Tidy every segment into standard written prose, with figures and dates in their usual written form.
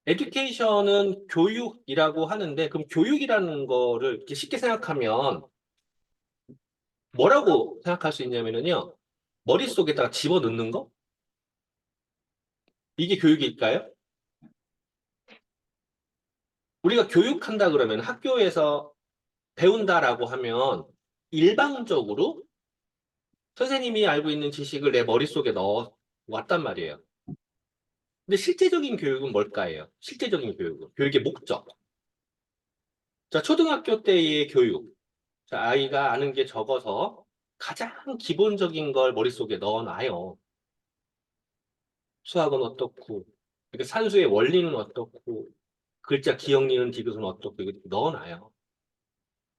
에듀케이션은 교육이라고 하는데, 그럼 교육이라는 거를 이렇게 쉽게 생각하면 뭐라고 생각할 수 있냐면요. 머릿속에다가 집어넣는 거? 이게 교육일까요? 우리가 교육한다 그러면 학교에서 배운다라고 하면 일방적으로 선생님이 알고 있는 지식을 내 머릿속에 넣어 왔단 말이에요. 근데 실제적인 교육은 뭘까요? 실제적인 교육은. 교육의 목적. 자, 초등학교 때의 교육. 자, 아이가 아는 게 적어서 가장 기본적인 걸 머릿속에 넣어놔요. 수학은 어떻고, 그러니까 산수의 원리는 어떻고, 글자 기억, 니은, 디귿은 어떻고, 이거 넣어놔요.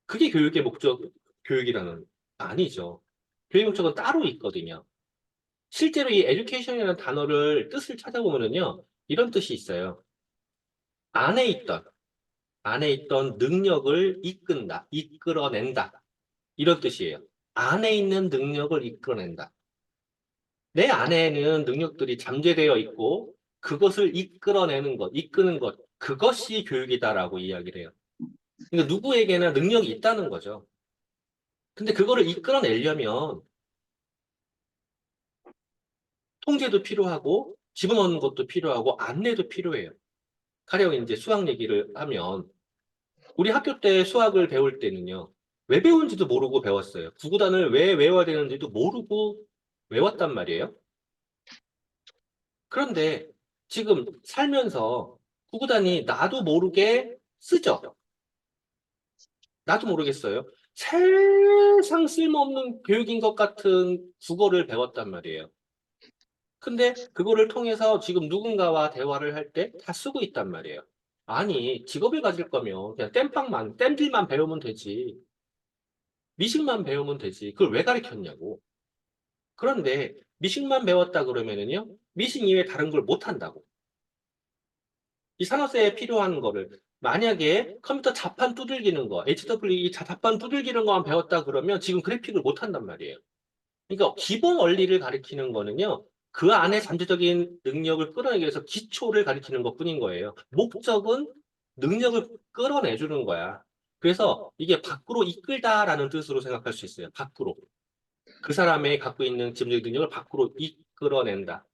그게 교육의 목적, 교육이라는, 아니죠. 교육 목적은 따로 있거든요. 실제로 이 education이라는 단어를 뜻을 찾아보면요, 이런 뜻이 있어요. 안에 있던, 안에 있던 능력을 이끈다, 이끌어낸다. 이런 뜻이에요. 안에 있는 능력을 이끌어낸다. 내 안에는 능력들이 잠재되어 있고, 그것을 이끌어내는 것, 이끄는 것, 그것이 교육이다라고 이야기를 해요. 그러니까 누구에게나 능력이 있다는 거죠. 근데 그거를 이끌어내려면 통제도 필요하고, 집어넣는 것도 필요하고, 안내도 필요해요. 가령 이제 수학 얘기를 하면, 우리 학교 때 수학을 배울 때는요, 왜 배운지도 모르고 배웠어요. 구구단을 왜 외워야 되는지도 모르고 외웠단 말이에요. 그런데 지금 살면서 구구단이 나도 모르게 쓰죠. 나도 모르겠어요. 세상 쓸모없는 교육인 것 같은 국어를 배웠단 말이에요. 근데 그거를 통해서 지금 누군가와 대화를 할 때 다 쓰고 있단 말이에요. 아니, 직업을 가질 거면 그냥 땜질만 배우면 되지. 미식만 배우면 되지. 그걸 왜 가르쳤냐고. 그런데 미식만 배웠다 그러면은요, 미식 이외에 다른 걸 못 한다고. 이 산업재해에 필요한 거를 만약에 컴퓨터 자판 두들기는 거, HWE 자판 두들기는 거만 배웠다 그러면 지금 그래픽을 못 한단 말이에요. 그러니까 기본 원리를 가리키는 거는요. 그 안에 잠재적인 능력을 끌어내기 위해서 기초를 가리키는 것뿐인 거예요. 목적은 능력을 끌어내주는 거야. 그래서 이게 밖으로 이끌다라는 뜻으로 생각할 수 있어요. 밖으로. 그 사람의 갖고 있는 지문적 능력을 밖으로 이끌어낸다.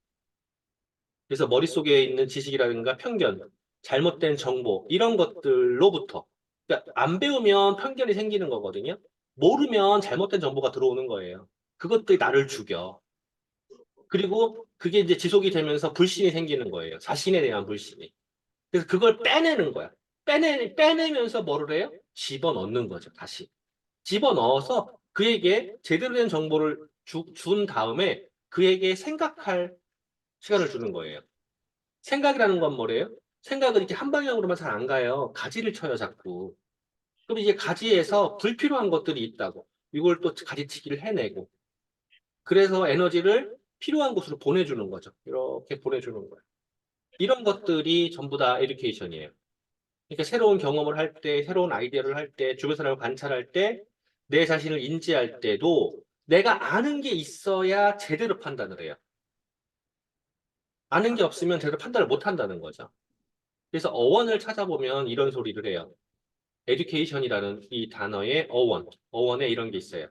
그래서 머릿속에 있는 지식이라든가 편견, 잘못된 정보, 이런 것들로부터. 그러니까 안 배우면 편견이 생기는 거거든요. 모르면 잘못된 정보가 들어오는 거예요. 그것들이 나를 죽여. 그리고 그게 이제 지속이 되면서 불신이 생기는 거예요. 자신에 대한 불신이. 그래서 그걸 빼내는 거야. 빼내면서 뭐를 해요? 집어넣는 거죠, 다시. 집어넣어서 그에게 제대로 된 정보를 준 다음에 그에게 생각할 시간을 주는 거예요. 생각이라는 건 뭐래요? 생각은 이렇게 한 방향으로만 잘 안 가요. 가지를 쳐요, 자꾸. 그럼 이제 가지에서 불필요한 것들이 있다고. 이걸 또 가지치기를 해내고. 그래서 에너지를 필요한 곳으로 보내주는 거죠. 이렇게 보내주는 거예요. 이런 것들이 전부 다 에듀케이션이에요. 그러니까 새로운 경험을 할 때, 새로운 아이디어를 할 때, 주변 사람을 관찰할 때, 내 자신을 인지할 때도 내가 아는 게 있어야 제대로 판단을 해요. 아는 게 없으면 제대로 판단을 못 한다는 거죠. 그래서 어원을 찾아보면 이런 소리를 해요. education이라는 이 단어의 어원에 이런 게 있어요.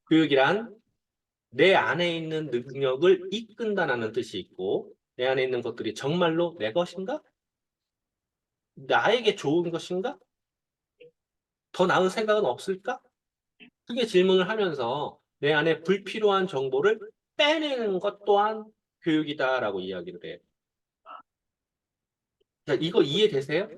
교육이란 내 안에 있는 능력을 이끈다라는 뜻이 있고, 내 안에 있는 것들이 정말로 내 것인가? 나에게 좋은 것인가? 더 나은 생각은 없을까? 크게 질문을 하면서 내 안에 불필요한 정보를 빼내는 것 또한 교육이다라고 이야기를 해요. 자, 이거 이해되세요?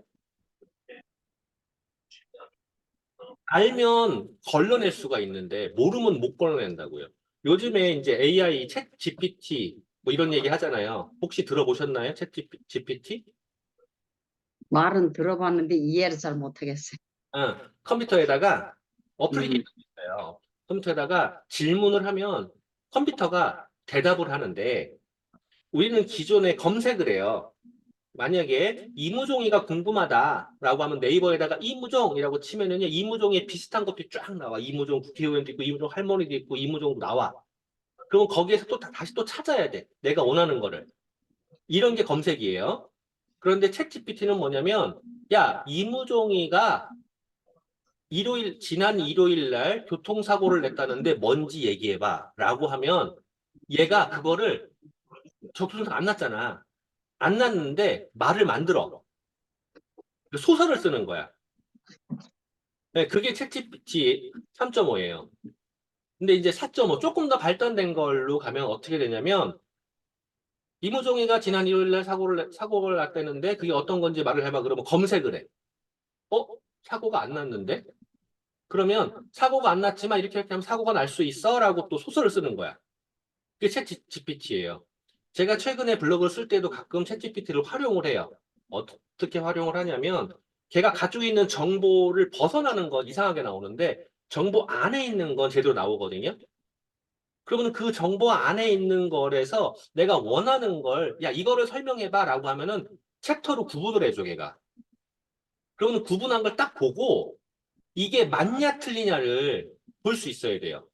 알면 걸러낼 수가 있는데 모르면 못 걸러낸다고요. 요즘에 이제 AI, 챗 GPT 뭐 이런 얘기 하잖아요. 혹시 들어보셨나요? 챗 GPT? 말은 들어봤는데 이해를 잘 못하겠어요. 컴퓨터에다가 어플리케이션이 음, 있어요. 컴퓨터에다가 질문을 하면 컴퓨터가 대답을 하는데 우리는 기존에 검색을 해요. 만약에 이무종이가 궁금하다라고 하면 네이버에다가 이무종이라고 치면은요, 이무종에 비슷한 것들이 쫙 나와. 이무종 국회의원도 있고, 이무종 할머니도 있고, 이무종 나와. 그러면 거기에서 또 다시 또 찾아야 돼. 내가 원하는 거를. 이런 게 검색이에요. 그런데 챗GPT는 뭐냐면, 야, 이무종이가 지난 일요일 날 교통사고를 냈다는데 뭔지 얘기해봐. 라고 하면 얘가 그거를 교통사고 안 났잖아. 안 났는데 말을 만들어. 소설을 쓰는 거야. 네, 그게 챗GPT 3.5예요. 근데 이제 4.5 조금 더 발전된 걸로 가면 어떻게 되냐면 이무종이가 지난 일요일 날 사고를 났다는데 그게 어떤 건지 말을 해봐. 그러면 검색을 해. 어? 사고가 안 났는데? 그러면 사고가 안 났지만 이렇게 하면 사고가 날 수 있어? 라고 또 소설을 쓰는 거야. 그게 챗 GPT예요. 제가 최근에 블로그를 쓸 때도 가끔 챗 GPT를 활용을 해요. 어떻게 활용을 하냐면 걔가 가지고 있는 정보를 벗어나는 건 이상하게 나오는데 정보 안에 있는 건 제대로 나오거든요. 그러면 그 정보 안에 있는 거에서 내가 원하는 걸, 야, 이거를 설명해봐 라고 하면은 챕터로 구분을 해줘, 걔가. 그러면 구분한 걸 딱 보고 이게 맞냐 틀리냐를 볼 수 있어야 돼요.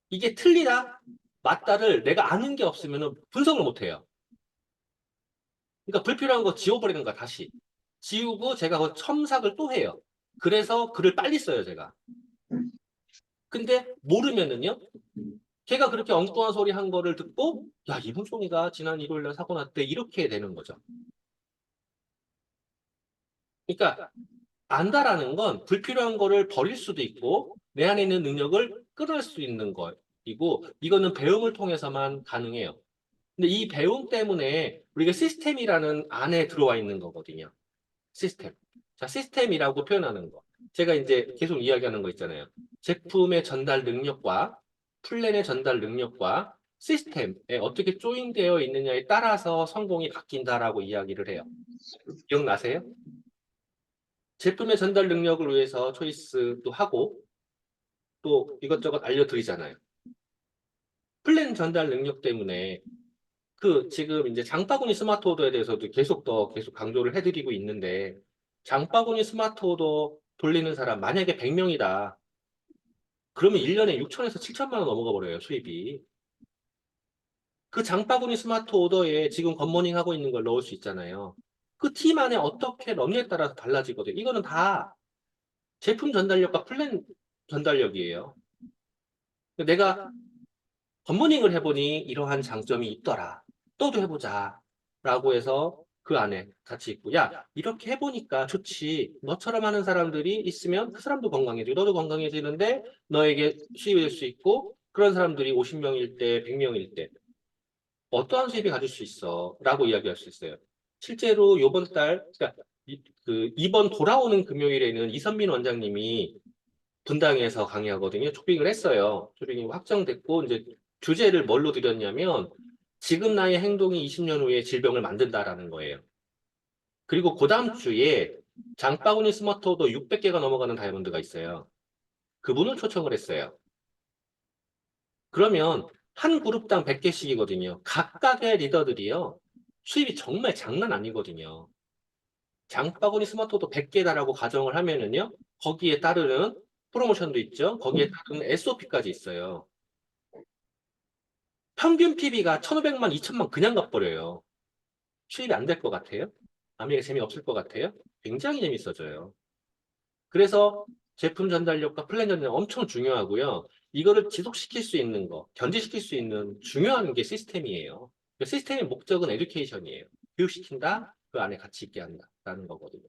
이게 틀리다, 맞다를 내가 아는 게 없으면 분석을 못 해요. 그러니까 불필요한 거 지워버리는 거야, 다시. 지우고 제가 그 첨삭을 또 해요. 그래서 글을 빨리 써요, 제가. 근데 모르면은요, 걔가 그렇게 엉뚱한 소리 한 거를 듣고, 야, 이분송이가 지난 일요일 날 사고 났대. 이렇게 되는 거죠. 그러니까 안다라는 건 불필요한 거를 버릴 수도 있고, 내 안에 있는 능력을 끌어낼 수 있는 거이고, 이거는 배움을 통해서만 가능해요. 근데 이 배움 때문에 우리가 시스템이라는 안에 들어와 있는 거거든요. 시스템. 자, 시스템이라고 표현하는 거. 제가 이제 계속 이야기하는 거 있잖아요. 제품의 전달 능력과 플랜의 전달 능력과 시스템에 어떻게 조인되어 있느냐에 따라서 성공이 바뀐다라고 이야기를 해요. 기억나세요? 제품의 전달 능력을 위해서 초이스도 하고 또 이것저것 알려드리잖아요. 플랜 전달 능력 때문에 지금 이제 장바구니 스마트 오더에 대해서도 계속 강조를 해드리고 있는데, 장바구니 스마트 오더 돌리는 사람, 만약에 100명이다. 그러면 1년에 6천에서 7천만 원 넘어가 버려요, 수입이. 그 장바구니 스마트 오더에 지금 굿모닝 하고 있는 걸 넣을 수 있잖아요. 그 팀 안에 어떻게 넣느냐에 따라서 달라지거든요. 이거는 다 제품 전달력과 플랜 전달력이에요. 내가 굿모닝을 해보니 이러한 장점이 있더라. 너도 해보자. 라고 해서 그 안에 같이 있고, 야, 이렇게 해보니까 좋지. 너처럼 하는 사람들이 있으면 그 사람도 건강해지고, 너도 건강해지는데 너에게 수입이 될 수 있고, 그런 사람들이 50명일 때, 100명일 때, 어떠한 수입이 가질 수 있어? 라고 이야기할 수 있어요. 실제로 요번 달, 그러니까 이번 돌아오는 금요일에는 이선민 원장님이 분당에서 강의하거든요. 초빙을 했어요. 초빙이 확정됐고, 이제 주제를 뭘로 드렸냐면, 지금 나의 행동이 20년 후에 질병을 만든다라는 거예요. 그리고 그 다음 주에 장바구니 스마트워도 600개가 넘어가는 다이아몬드가 있어요. 그분을 초청을 했어요. 그러면 한 그룹당 100개씩이거든요. 각각의 리더들이요. 수입이 정말 장난 아니거든요. 장바구니 스마트워도 100개다라고 가정을 하면은요. 거기에 따르는 프로모션도 있죠. 거기에 따르는 SOP까지 있어요. 평균 PB가 1,500만, 2,000만 그냥 가버려요. 수입이 안 될 것 같아요? 아미가 재미없을 것 같아요? 굉장히 재밌어져요. 그래서 제품 전달력과 플랜 전달력 엄청 중요하고요. 이거를 지속시킬 수 있는 거, 견제시킬 수 있는 중요한 게 시스템이에요. 시스템의 목적은 에듀케이션이에요. 교육시킨다, 그 안에 같이 있게 한다라는 거거든요.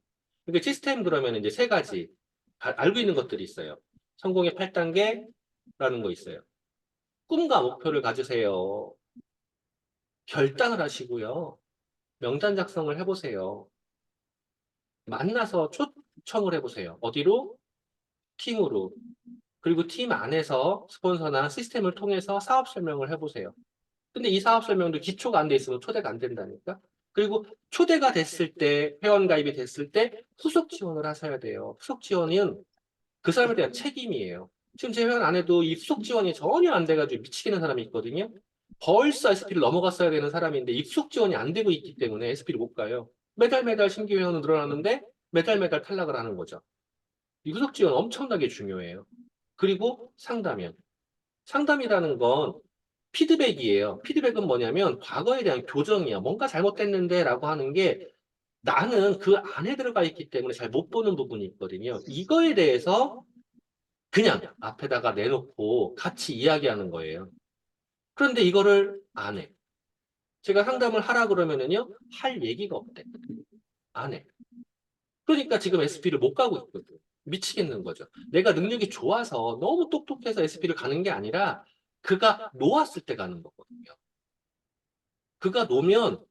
그러니까 시스템 그러면 이제 세 가지 알고 있는 것들이 있어요. 성공의 8단계라는 거 있어요. 꿈과 목표를 가지세요. 결단을 하시고요. 명단 작성을 해보세요. 만나서 초청을 해보세요. 어디로? 팀으로. 그리고 팀 안에서 스폰서나 시스템을 통해서 사업 설명을 해보세요. 근데 이 사업 설명도 기초가 안 돼 있으면 초대가 안 된다니까? 그리고 초대가 됐을 때, 회원 가입이 됐을 때 후속 지원을 하셔야 돼요. 후속 지원은 그 사람에 대한 책임이에요. 지금 제 회원 안에도 이 후속 지원이 전혀 안 돼가지고 미치겠는 사람이 있거든요. 벌써 SP를 넘어갔어야 되는 사람인데 이 후속 지원이 안 되고 있기 때문에 SP를 못 가요. 매달 매달 신규 회원은 늘어나는데 매달 매달 탈락을 하는 거죠. 이 후속 지원 엄청나게 중요해요. 그리고 상담이요. 상담이라는 건 피드백이에요. 피드백은 뭐냐면 과거에 대한 교정이야. 뭔가 잘못됐는데 라고 하는 게 나는 그 안에 들어가 있기 때문에 잘 못 보는 부분이 있거든요. 이거에 대해서 그냥 앞에다가 내놓고 같이 이야기하는 거예요. 그런데 이거를 안 해. 제가 상담을 하라 그러면은요, 할 얘기가 없대. 안 해. 그러니까 지금 SP를 못 가고 있거든. 미치겠는 거죠. 내가 능력이 좋아서 너무 똑똑해서 SP를 가는 게 아니라 그가 놓았을 때 가는 거거든요. 그가 놓으면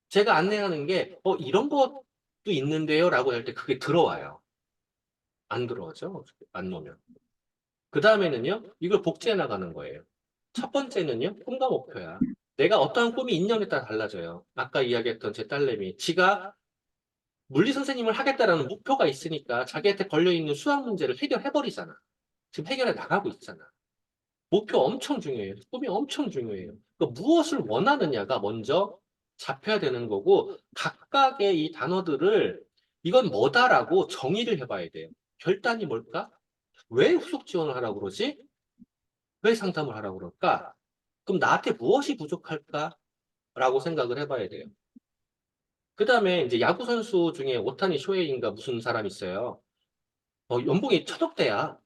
제가 안내하는 게, 이런 것도 있는데요? 라고 할 때 그게 들어와요. 안 들어오죠? 안 놓으면. 그 다음에는요, 이걸 복제해 나가는 거예요. 첫 번째는요, 꿈과 목표야. 내가 어떠한 꿈이 있냐에 따라 달라져요. 아까 이야기했던 제 딸내미. 지가 물리 선생님을 하겠다라는 목표가 있으니까 자기한테 걸려있는 수학 문제를 해결해버리잖아. 지금 해결해 나가고 있잖아. 목표 엄청 중요해요. 꿈이 엄청 중요해요. 무엇을 원하느냐가 먼저 잡혀야 되는 거고, 각각의 이 단어들을 이건 뭐다라고 정의를 해봐야 돼요. 결단이 뭘까? 왜 후속 지원을 하라고 그러지? 왜 상담을 하라고 그럴까? 그럼 나한테 무엇이 부족할까? 라고 생각을 해봐야 돼요. 그 다음에 이제 야구선수 중에 오타니 쇼헤이인가 무슨 사람 있어요. 연봉이 천억대야.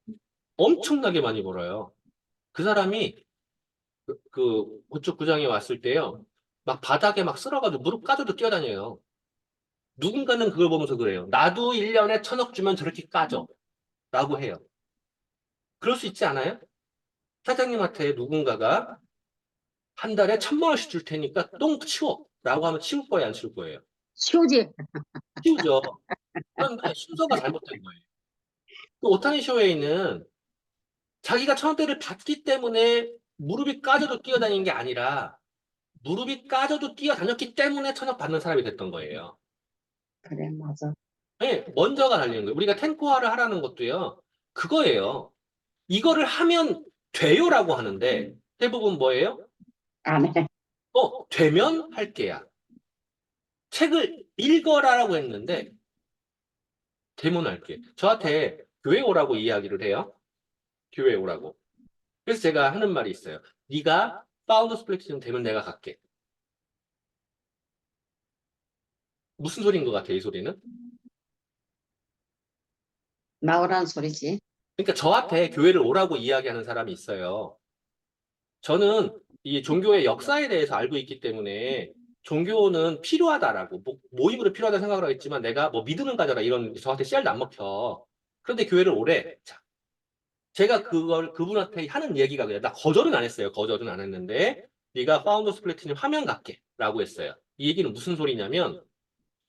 엄청나게 많이 벌어요. 그 사람이 그쪽 구장에 왔을 때요. 막 바닥에 막 쓸어가지고 무릎 까져도 뛰어다녀요. 누군가는 그걸 보면서 그래요. 나도 1년에 천억 주면 저렇게 까져. 라고 해요. 그럴 수 있지 않아요? 사장님한테 누군가가 한 달에 1,000만 원씩 줄 테니까 똥 치워. 라고 하면 치울 거예요, 안 치울 거예요? 치우지. 치우죠. 그런데 순서가 잘못된 거예요. 그 오타니 쇼헤이는 자기가 1,000억대를 받기 때문에 무릎이 까져도 뛰어다니는 게 아니라 무릎이 까져도 뛰어다녔기 때문에 1,000억 받는 사람이 됐던 거예요. 그래, 맞아. 네, 먼저가 달리는 거예요. 우리가 탱고화를 하라는 것도요. 그거예요. 이거를 하면 돼요라고 하는데 대부분 뭐예요? 안 해. 되면 할게야. 책을 읽어라라고 했는데 되면 할게. 저한테 교회 오라고 이야기를 해요. 교회 오라고. 그래서 제가 하는 말이 있어요. 네가 파운더스 플래티넘 되면 내가 갈게. 무슨 소리인 것 같아, 이 소리는? 나오란 소리지. 그러니까 저한테 교회를 오라고 이야기하는 사람이 있어요. 저는 이 종교의 역사에 대해서 알고 있기 때문에 종교는 필요하다라고, 모임으로 필요하다 생각을 하겠지만 내가 뭐 믿음을 가져라 이런 저한테 씨알도 안 먹혀. 그런데 교회를 오래. 자, 제가 그걸 그분한테 하는 얘기가 그래요. 나 거절은 안 했어요. 거절은 안 했는데 네가 파운더스 플래티넘 하면 갈게. 라고 했어요. 이 얘기는 무슨 소리냐면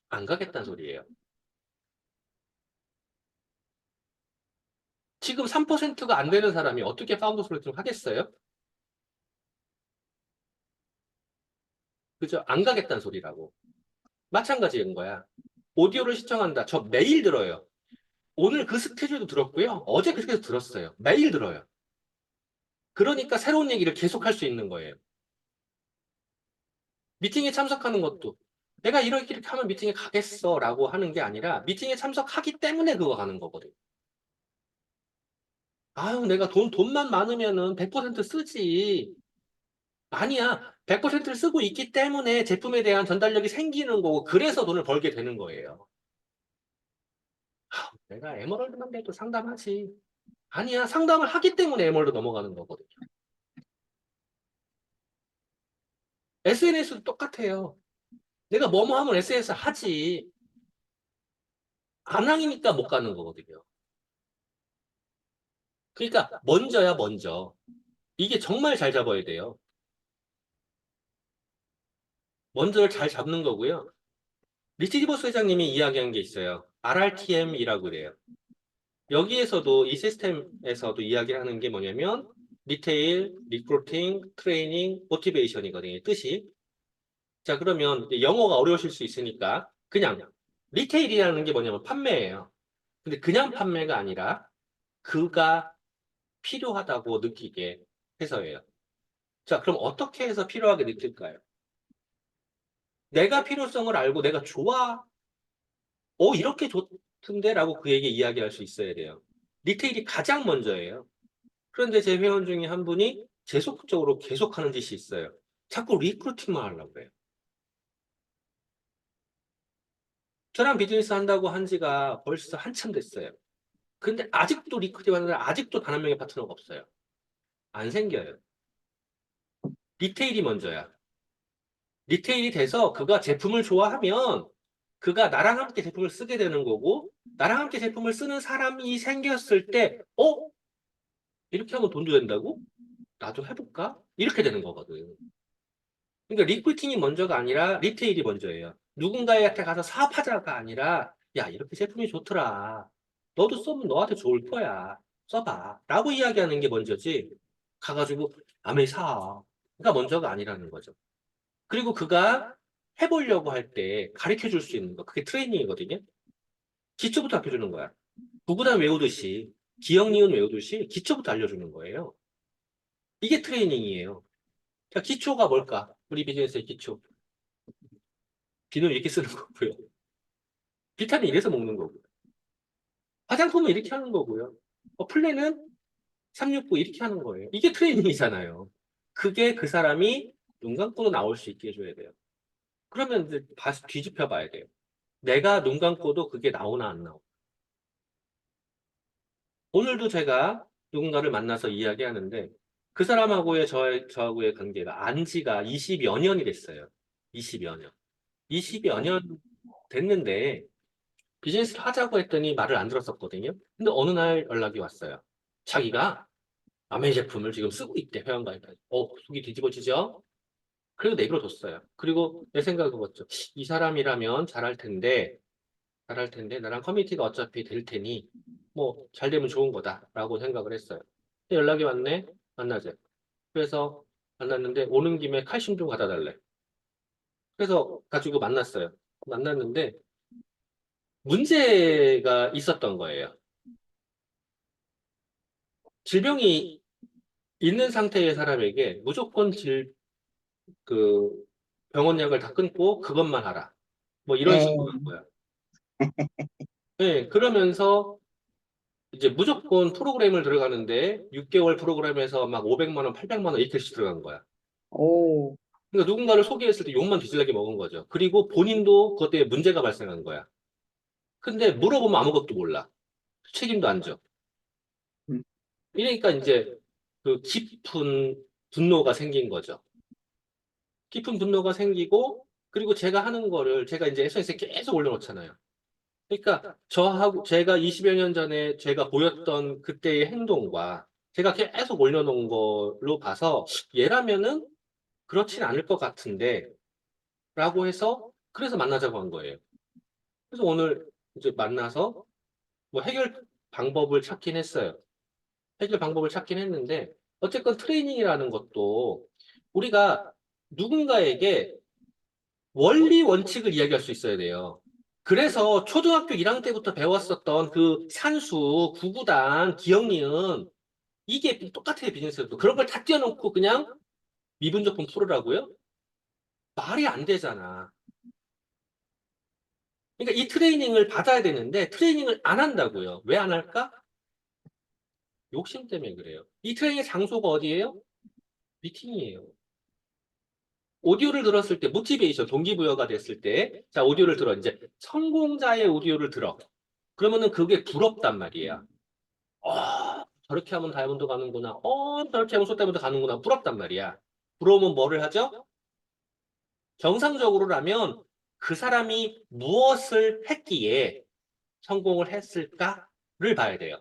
안 가겠다는 소리예요. 지금 3%가 안 되는 사람이 어떻게 파운더스 플래티넘 하겠어요? 그죠? 안 가겠다는 소리라고. 마찬가지인 거야. 오디오를 시청한다. 저 매일 들어요. 오늘 그 스케줄도 들었고요. 어제 그 스케줄 들었어요. 매일 들어요. 그러니까 새로운 얘기를 계속 할 수 있는 거예요. 미팅에 참석하는 것도 내가 이렇게 하면 미팅에 가겠어 라고 하는 게 아니라 미팅에 참석하기 때문에 그거 가는 거거든요. 아유, 내가 돈만 많으면은 100% 쓰지. 아니야. 100%를 쓰고 있기 때문에 제품에 대한 전달력이 생기는 거고, 그래서 돈을 벌게 되는 거예요. 내가 에머랄드만 돼도 상담하지. 아니야. 상담을 하기 때문에 에머랄드 넘어가는 거거든요. SNS도 똑같아요. 내가 뭐뭐 하면 SNS 하지. 안 하니까 못 가는 거거든요. 그러니까 먼저야, 먼저. 이게 정말 잘 잡아야 돼요. 먼저를 잘 잡는 거고요. 리치디버스 회장님이 이야기한 게 있어요. RRTM이라고 그래요. 여기에서도 이 시스템에서도 이야기하는 게 뭐냐면 리테일, 리크루팅, 트레이닝, 모티베이션이거든요. 뜻이. 자, 그러면 이제 영어가 어려우실 수 있으니까 그냥 리테일이라는 게 뭐냐면 판매예요. 근데 그냥 판매가 아니라 그가 필요하다고 느끼게 해서예요. 자, 그럼 어떻게 해서 필요하게 느낄까요? 내가 필요성을 알고 내가 좋아, 이렇게 좋던데? 라고 그에게 이야기할 수 있어야 돼요. 리테일이 가장 먼저예요. 그런데 제 회원 중에 한 분이 계속적으로 계속하는 짓이 있어요. 자꾸 리크루팅만 하려고 해요. 저랑 비즈니스 한다고 한 지가 벌써 한참 됐어요. 근데 아직도 리크루팅 하는데 아직도 단 한 명의 파트너가 없어요. 안 생겨요. 리테일이 먼저야. 리테일이 돼서 그가 제품을 좋아하면 그가 나랑 함께 제품을 쓰게 되는 거고, 나랑 함께 제품을 쓰는 사람이 생겼을 때, 이렇게 하면 돈도 된다고? 나도 해볼까? 이렇게 되는 거거든. 그러니까 리크루팅이 먼저가 아니라 리테일이 먼저예요. 누군가한테 가서 사업하자가 아니라, 야, 이렇게 제품이 좋더라. 너도 써면 너한테 좋을 거야. 써봐. 라고 이야기하는 게 먼저지. 가가지고, 남의 사. 가 먼저가 아니라는 거죠. 그리고 그가 해보려고 할 때 가르쳐 줄 수 있는 거. 그게 트레이닝이거든요. 기초부터 가르쳐 주는 거야. 구구단 외우듯이, 기억, 니은 외우듯이 기초부터 알려주는 거예요. 이게 트레이닝이에요. 자, 기초가 뭘까? 우리 비즈니스의 기초. 비누를 이렇게 쓰는 거고요. 비타민 이래서 먹는 거고요. 화장품은 이렇게 하는 거고요. 플랜은 369 이렇게 하는 거예요. 이게 트레이닝이잖아요. 그게 그 사람이 눈 감고도 나올 수 있게 해줘야 돼요. 그러면 이제 뒤집혀 봐야 돼요. 내가 눈 감고도 그게 나오나 안 나오나. 오늘도 제가 누군가를 만나서 이야기하는데 그 사람하고의 저하고의 관계가 안 지가 20여 년이 됐어요. 20여 년. 20여 년 됐는데 비즈니스를 하자고 했더니 말을 안 들었었거든요. 근데 어느 날 연락이 왔어요. 자기가 남의 제품을 지금 쓰고 있대, 회원가입까지. 속이 뒤집어지죠? 그래도 내버려뒀어요. 그리고 내 생각은 그거죠. 이 사람이라면 잘할 텐데, 나랑 커뮤니티가 어차피 될 테니, 뭐, 잘 되면 좋은 거다라고 생각을 했어요. 근데 연락이 왔네? 만나자. 그래서 만났는데, 오는 김에 칼슘 좀 갖다 달래. 그래서 가지고 만났어요. 만났는데, 문제가 있었던 거예요. 질병이 있는 상태의 사람에게 무조건 그, 병원약을 다 끊고 그것만 하라. 뭐 이런 네. 식으로 한 거야. 네, 그러면서 이제 무조건 프로그램을 들어가는데 6개월 프로그램에서 막 500만 원, 800만 원 이렇게씩 들어간 거야. 오, 그러니까 누군가를 소개했을 때 욕만 뒤질라게 먹은 거죠. 그리고 본인도 그것 때문에 문제가 발생한 거야. 근데 물어보면 아무것도 몰라. 책임도 안 져. 음, 이러니까 이제 그 깊은 분노가 생긴 거죠. 깊은 분노가 생기고 그리고 제가 하는 거를 제가 이제 SNS에 계속 올려놓잖아요. 그러니까 저하고 제가 20여 년 전에 제가 보였던 그때의 행동과 제가 계속 올려놓은 걸로 봐서 얘라면은 그렇진 않을 것 같은데 라고 해서 그래서 만나자고 한 거예요. 그래서 오늘 이제 만나서 뭐 해결 방법을 찾긴 했어요. 해결 방법을 찾긴 했는데 어쨌건 트레이닝이라는 것도 우리가 누군가에게 원리 원칙을 이야기할 수 있어야 돼요. 그래서 초등학교 1학년 때부터 배웠었던 그 산수, 구구단, 기억니은 이게 똑같아요, 비즈니스도. 그런 걸 다 띄워놓고 그냥 미분적분 풀으라고요? 말이 안 되잖아. 그러니까 이 트레이닝을 받아야 되는데 트레이닝을 안 한다고요. 왜 안 할까? 욕심 때문에 그래요. 이 트레이닝의 장소가 어디예요? 미팅이에요. 오디오를 들었을 때 모티베이션, 동기부여가 됐을 때, 자, 오디오를 들어. 이제 성공자의 오디오를 들어. 그러면은 그게 부럽단 말이에요. 저렇게 하면 다이아몬드 가는구나. 저렇게 하면 솔다이몬드 가는구나. 부럽단 말이야. 부러우면 뭐를 하죠? 정상적으로라면 그 사람이 무엇을 했기에 성공을 했을까를 봐야 돼요.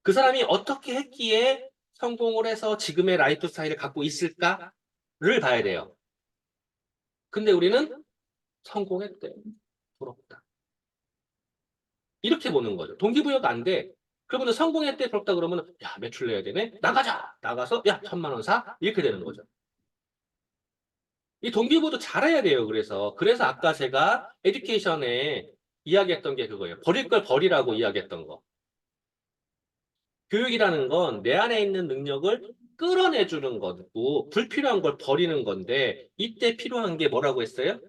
그 사람이 어떻게 했기에 성공을 해서 지금의 라이프 스타일을 갖고 있을까를 봐야 돼요. 근데 우리는 성공했대. 부럽다. 이렇게 보는 거죠. 동기부여가 안 돼. 그러면 성공했대 부럽다 그러면 야 매출 내야 되네. 나가자. 나가서 야 1,000만 원 사. 이렇게 되는 거죠. 이 동기부여도 잘해야 돼요. 그래서 아까 제가 에듀케이션에 이야기했던 게 그거예요. 버릴 걸 버리라고 이야기했던 거. 교육이라는 건 내 안에 있는 능력을 끌어내주는 거고 불필요한 걸 버리는 건데 이때 필요한 게 뭐라고 했어요?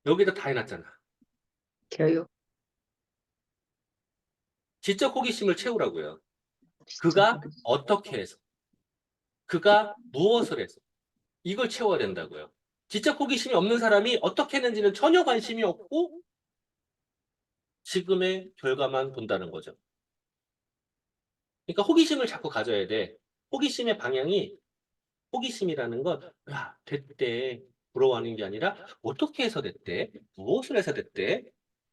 여기다 다 해놨잖아. 교육. 지적 호기심을 채우라고요. 진짜 그가 모르겠어. 어떻게 해서, 그가 무엇을 해서. 이걸 채워야 된다고요. 지적 호기심이 없는 사람이 어떻게 했는지는 전혀 관심이 없고 지금의 결과만 본다는 거죠. 그러니까 호기심을 자꾸 가져야 돼. 호기심의 방향이 호기심이라는 건 야, 됐대. 부러워하는 게 아니라 어떻게 해서 됐대? 무엇을 해서 됐대?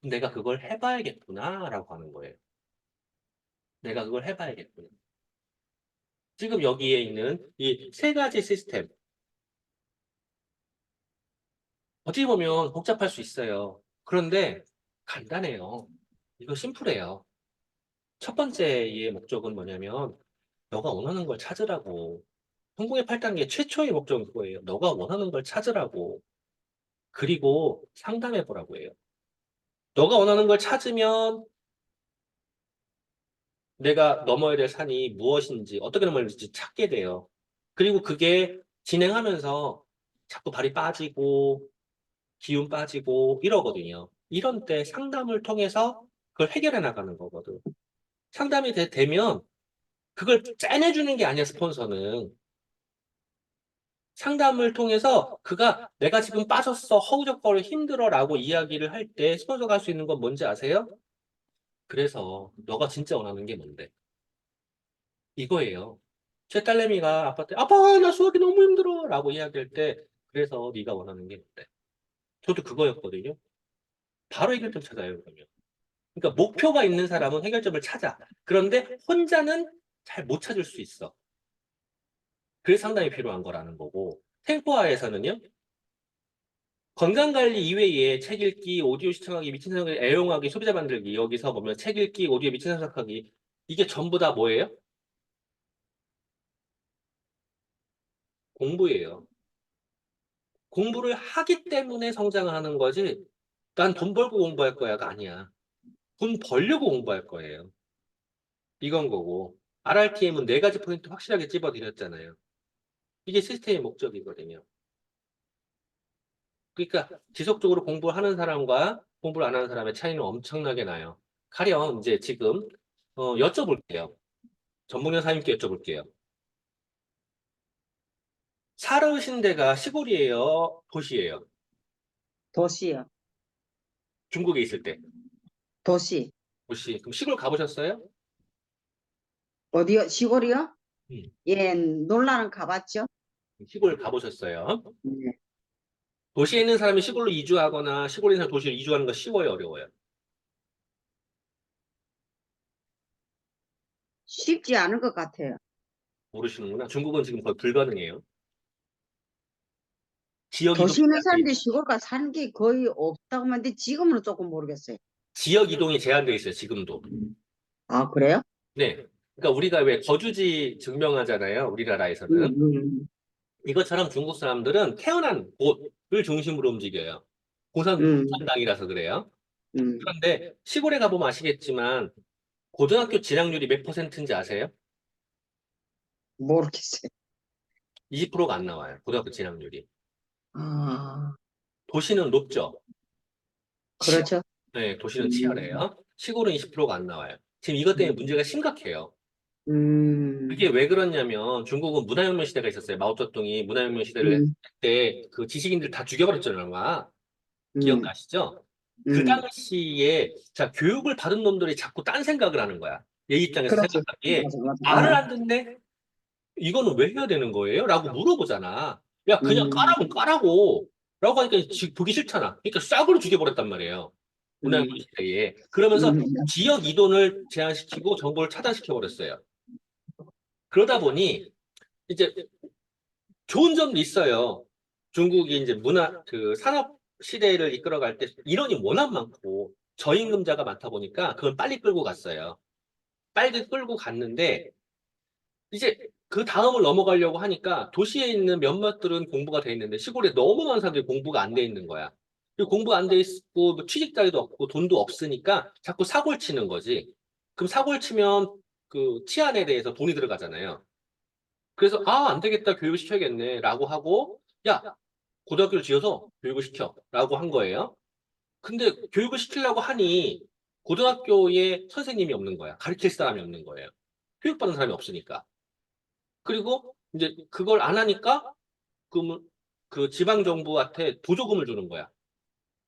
내가 그걸 해봐야겠구나라고 하는 거예요. 내가 그걸 해봐야겠구나. 지금 여기에 있는 이 세 가지 시스템. 어떻게 보면 복잡할 수 있어요. 그런데 간단해요. 이거 심플해요. 첫 번째의 목적은 뭐냐면 너가 원하는 걸 찾으라고. 성공의 8단계 최초의 목적은 그거예요. 너가 원하는 걸 찾으라고. 그리고 상담해 보라고 해요. 너가 원하는 걸 찾으면 내가 넘어야 될 산이 무엇인지, 어떻게 넘어야 될지 찾게 돼요. 그리고 그게 진행하면서 자꾸 발이 빠지고, 기운 빠지고, 이러거든요. 이런 때 상담을 통해서 그걸 해결해 나가는 거거든. 상담이 되면 그걸 짜내주는 게 아니야, 스폰서는. 상담을 통해서 그가 내가 지금 빠졌어, 허우적거려 힘들어라고 이야기를 할 때 스폰서가 할 수 있는 건 뭔지 아세요? 그래서 너가 진짜 원하는 게 뭔데? 이거예요. 제 딸내미가 아빠한테 아빠 나 수학이 너무 힘들어 라고 이야기할 때 그래서 네가 원하는 게 뭔데? 저도 그거였거든요. 바로 해결점 찾아요, 그러면. 그러니까 목표가 있는 사람은 해결점을 찾아. 그런데 혼자는 잘 못 찾을 수 있어. 그래서 상담이 필요한 거라는 거고. 템포화에서는요. 건강관리 이외에 책 읽기, 오디오 시청하기, 미친 생각 애용하기, 소비자 만들기. 여기서 보면 책 읽기, 오디오 미친 생각하기. 이게 전부 다 뭐예요? 공부예요. 공부를 하기 때문에 성장하는 거지. 난 돈 벌고 공부할 거야가 아니야. 돈 벌려고 공부할 거예요. 이건 거고. RRTM은 네 가지 포인트 확실하게 찝어드렸잖아요. 이게 시스템의 목적이거든요. 그러니까 지속적으로 공부를 하는 사람과 공부를 안 하는 사람의 차이는 엄청나게 나요. 가령 이제 지금 여쭤볼게요. 전문가 사님께 여쭤볼게요. 살으신 데가 시골이에요? 도시예요? 도시요. 중국에 있을 때. 도시. 도시. 그럼 시골 가보셨어요? 어디요? 시골이요? 음, 예, 놀라는 가봤죠? 시골 가보셨어요? 네. 도시에 있는 사람이 시골로 이주하거나 시골에 있는 사람이 도시로 이주하는 거 쉬워요, 어려워요? 쉽지 않을 것 같아요. 모르시는구나. 중국은 지금 거의 불가능해요. 지역 이동이 도시 있는 제한돼 사람들이 있어요. 시골 가서 사는 게 거의 없다고 하는데 지금은 조금 모르겠어요. 지역 이동이 제한돼 있어요, 지금도. 아, 그래요? 네. 그러니까 우리가 왜 거주지 증명하잖아요, 음, 우리나라에서는. 음, 이것처럼 중국 사람들은 태어난 곳을 중심으로 움직여요. 음, 공산당이라서 그래요. 음, 그런데 시골에 가보면 아시겠지만 고등학교 진학률이 몇 퍼센트인지 아세요? 모르겠어요. 20%가 안 나와요, 고등학교 진학률이. 아, 도시는 높죠. 그렇죠. 네, 도시는 음, 치열해요. 시골은 20%가 안 나와요. 지금 이것 때문에 음, 문제가 심각해요. 그게 음, 왜 그러냐면 중국은 문화혁명 시대가 있었어요. 마오쩌둥이 문화혁명 시대를 음, 때 그 지식인들 다 죽여버렸잖아요. 아마. 음, 기억나시죠? 그 음. 당시에 자 교육을 받은 놈들이 자꾸 딴 생각을 하는 거야. 얘 입장에서 그렇지. 생각하기에 맞아, 맞아. 말을 안 듣네? 이거는 왜 해야 되는 거예요? 라고 물어보잖아. 야 그냥 음, 까라면 까라고 라고 하니까 보기 싫잖아. 그러니까 싹으로 죽여버렸단 말이에요. 문화혁명 음, 시대에. 그러면서 음, 지역 이동을 제한시키고 정보를 차단시켜 버렸어요. 그러다 보니 이제 좋은 점도 있어요. 중국이 이제 그 산업 시대를 이끌어갈 때 인원이 워낙 많고 저임금자가 많다 보니까 그걸 빨리 끌고 갔어요. 빨리 끌고 갔는데 이제 그 다음을 넘어가려고 하니까 도시에 있는 몇몇들은 공부가 돼 있는데 시골에 너무 많은 사람들이 공부가 안 돼 있는 거야. 그리고 공부가 안 돼 있고 뭐 취직 자리도 없고 돈도 없으니까 자꾸 사고를 치는 거지. 그럼 사고를 치면 그 치안에 대해서 돈이 들어가잖아요. 그래서 안 되겠다 교육을 시켜야겠네라고 하고 야 고등학교를 지어서 교육을 시켜라고 한 거예요. 근데 교육을 시키려고 하니 고등학교에 선생님이 없는 거야. 가르칠 사람이 없는 거예요. 교육받는 사람이 없으니까. 그리고 이제 그걸 안 하니까 그 지방 정부한테 보조금을 주는 거야.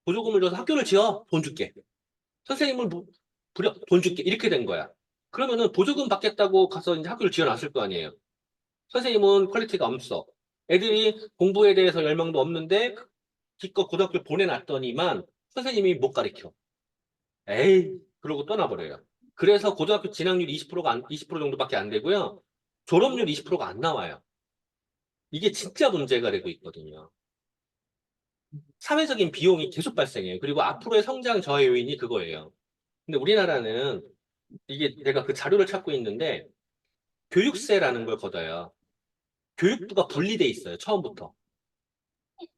보조금을 줘서 학교를 지어 돈 줄게. 선생님을 부려 돈 줄게. 이렇게 된 거야. 그러면은 보조금 받겠다고 가서 이제 학교를 지어놨을 거 아니에요. 선생님은 퀄리티가 없어. 애들이 공부에 대해서 열망도 없는데 기껏 고등학교를 보내놨더니만 선생님이 못 가르쳐. 에이, 그러고 떠나버려요. 그래서 고등학교 진학률 20% 정도밖에 안 되고요. 졸업률 20%가 안 나와요. 이게 진짜 문제가 되고 있거든요. 사회적인 비용이 계속 발생해요. 그리고 앞으로의 성장 저하 요인이 그거예요. 근데 우리나라는 이게 내가 그 자료를 찾고 있는데 교육세라는 걸 걷어요. 교육부가 분리돼 있어요. 처음부터.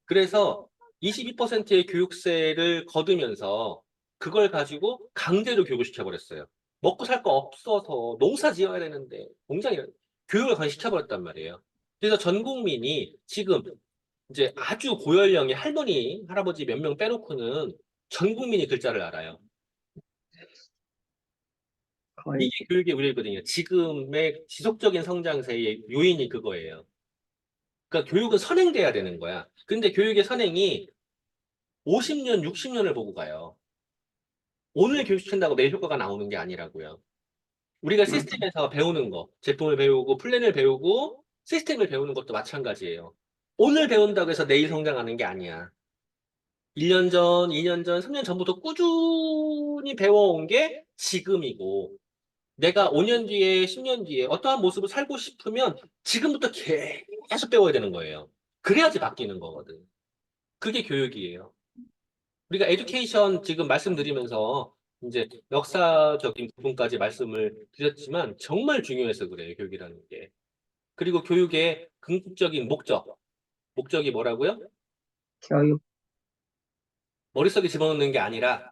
그래서 22%의 교육세를 거두면서 그걸 가지고 강제로 교육을 시켜버렸어요. 먹고 살 거 없어서 농사 지어야 되는데 공장이라 교육을 그냥 시켜버렸단 말이에요. 그래서 전 국민이 지금 이제 아주 고연령의 할머니, 할아버지 몇 명 빼놓고는 전 국민이 글자를 알아요. 거의 이게 교육의 우려거든요. 지금의 지속적인 성장세의 요인이 그거예요. 그러니까 교육은 선행돼야 되는 거야. 근데 교육의 선행이 50년, 60년을 보고 가요. 오늘 교육시킨다고 내일 효과가 나오는 게 아니라고요. 우리가 맞아. 시스템에서 배우는 거, 제품을 배우고 플랜을 배우고 시스템을 배우는 것도 마찬가지예요. 오늘 배운다고 해서 내일 성장하는 게 아니야. 1년 전, 2년 전, 3년 전부터 꾸준히 배워온 게 지금이고, 내가 5년 뒤에, 10년 뒤에 어떠한 모습을 살고 싶으면 지금부터 계속 배워야 되는 거예요. 그래야지 바뀌는 거거든. 그게 교육이에요. 우리가 에듀케이션 지금 말씀드리면서 이제 역사적인 부분까지 말씀을 드렸지만 정말 중요해서 그래요, 교육이라는 게. 그리고 교육의 궁극적인 목적이 뭐라고요? 교육 머릿속에 집어넣는 게 아니라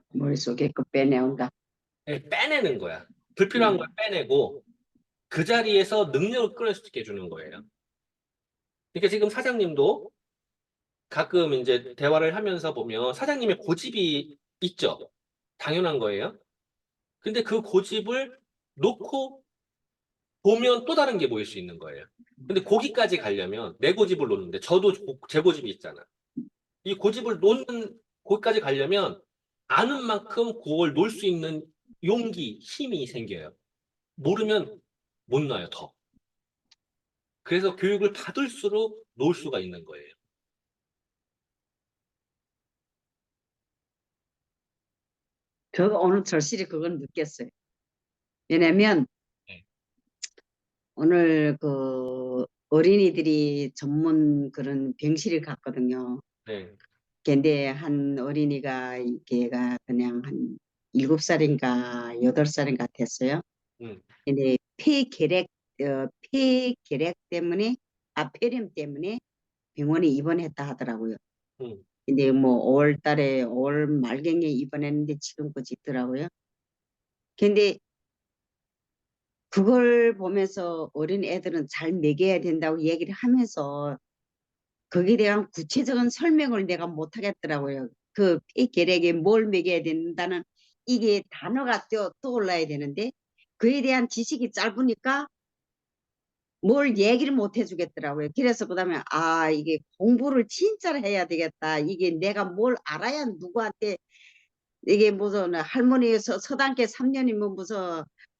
머릿속에 그 빼내온다. 빼내는 거야. 불필요한 걸 음. 빼내고 그 자리에서 능력을 끌어낼 수 있게 해주는 거예요. 그러니까 지금 사장님도 가끔 이제 대화를 하면서 보면 사장님의 고집이 있죠. 당연한 거예요. 근데 그 고집을 놓고 보면 또 다른 게 보일 수 있는 거예요. 근데 거기까지 가려면 내 고집을 놓는데 저도 제 고집이 있잖아. 이 고집을 놓는 거기까지 가려면 아는 만큼 그걸 놓을 수 있는 용기, 힘이 생겨요. 모르면 못 놔요, 더. 그래서 교육을 받을수록 놓을 수가 있는 거예요. 저도 오늘 절실히 그건 느꼈어요. 왜냐면 네. 오늘 그 어린이들이 전문 그런 병실을 갔거든요. 네. 근데 한 어린이가 걔가 그냥 한 7살인가 8살인가 됐어요. 음, 근데 폐결핵 때문에 폐렴 때문에 병원에 입원했다 하더라고요. 음. 근데 뭐 5월 달에 5월 말경에 입원했는데 지금까지 있더라고요. 근데 그걸 보면서 어린 애들은 잘 먹여야 된다고 얘기를 하면서 거기에 대한 구체적인 설명을 내가 못 하겠더라고요. 그 폐결핵에 뭘 먹여야 된다는 이게 단어가 떠올라야 되는데 그에 대한 지식이 짧으니까 뭘 얘기를 못 해주겠더라고요. 그래서 그다음에 이게 공부를 진짜로 해야 되겠다. 이게 내가 뭘 알아야 누구한테 이게 무슨 할머니에서 서당계 3년이면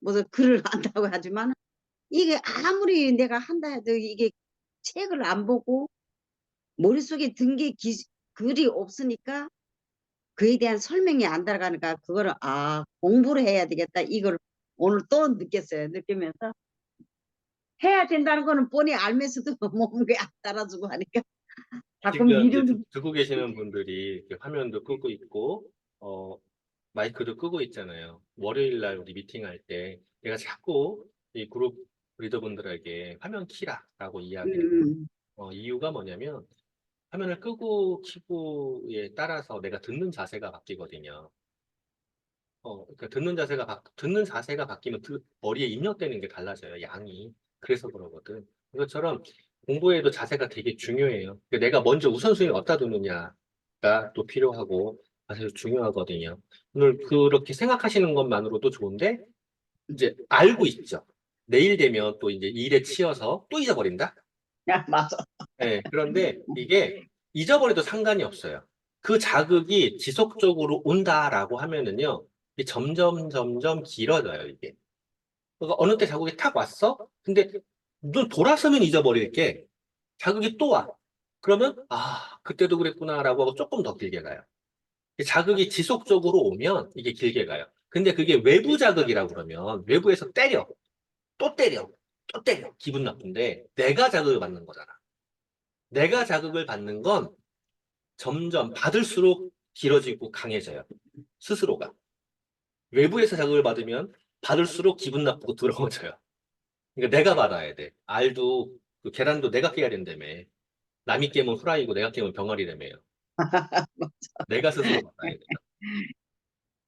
무슨 글을 한다고 하지만 이게 아무리 내가 한다 해도 이게 책을 안 보고 머릿속에 든 게 글이 없으니까 그에 대한 설명이 안 들어가니까 그거를 공부를 해야 되겠다. 이걸 오늘 또 느꼈어요. 느끼면서 해야 된다는 거는 뻔히 알면서도 몸에 안 따라주고 하니까 가끔 지금 이제 미루는 듣고 계시는 분들이 이렇게 화면도 끄고 있고, 어, 마이크도 끄고 있잖아요. 월요일 날 우리 미팅할 때 내가 자꾸 이 그룹 리더분들에게 화면 키라라고 이야기를 음, 이유가 뭐냐면 화면을 끄고 키고에 따라서 내가 듣는 자세가 바뀌거든요. 그러니까 듣는 자세가 바뀌면 머리에 입력되는 게 달라져요, 양이. 그래서 그러거든. 이것처럼 공부에도 자세가 되게 중요해요. 그러니까 내가 먼저 우선순위를 어디다 두느냐가 또 필요하고 아주 중요하거든요. 오늘 그렇게 생각하시는 것만으로도 좋은데, 이제 알고 있죠. 내일 되면 또 이제 일에 치여서 또 잊어버린다? 맞아. 예, 그런데 이게 잊어버려도 상관이 없어요. 그 자극이 지속적으로 온다라고 하면은요, 이게 점점 길어져요, 이게. 그러니까 어느 때 자극이 탁 왔어? 근데 눈 돌아서면 잊어버릴게. 자극이 또 와. 그러면, 아, 그때도 그랬구나라고 하고 조금 더 길게 가요. 자극이 지속적으로 오면 이게 길게 가요. 근데 그게 외부 자극이라고 그러면 외부에서 때려, 또 때려, 또 때려. 기분 나쁜데 내가 자극을 받는 거잖아. 내가 자극을 받는 건 점점 받을수록 길어지고 강해져요. 스스로가. 외부에서 자극을 받으면 받을수록 기분 나쁘고 더러워져요. 그러니까 내가 받아야 돼. 알도, 그 계란도 내가 깨야 된다며. 남이 깨면 후라이고 내가 깨면 병아리라며요. 내가 스스로 받아야 돼.